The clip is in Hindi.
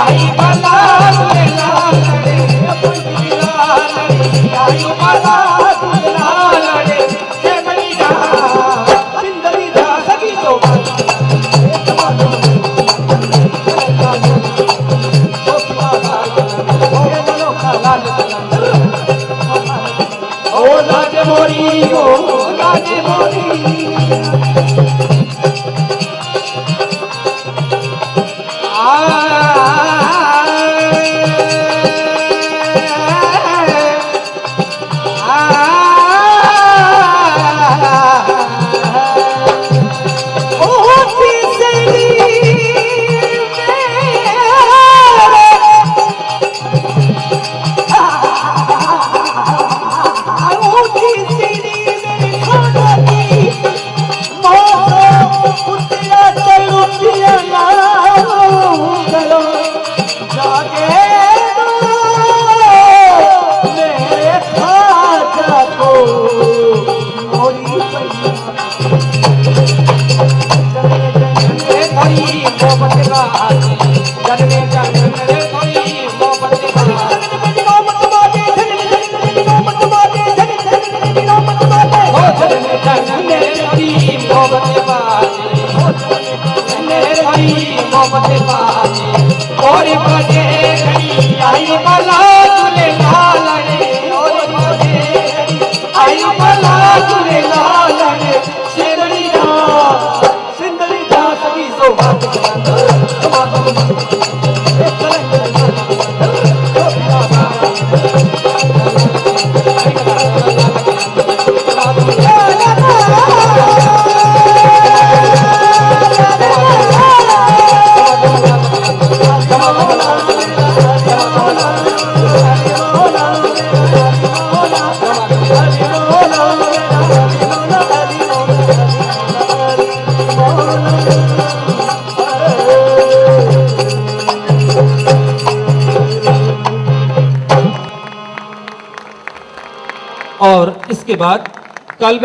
आई बाला दुले लाल रे पंजरी लाल रे आई बाला दुले लाल रे सेवड़ी दा सिंदरी दा सभी तो ओ लाज मोरी और बजे घड़ी आई बाला दुले लाल रे और बजे आई बाला दुले लाल रे सेवड़ी दा सिंदरी दा सभी सौभाग्य और इसके बाद कल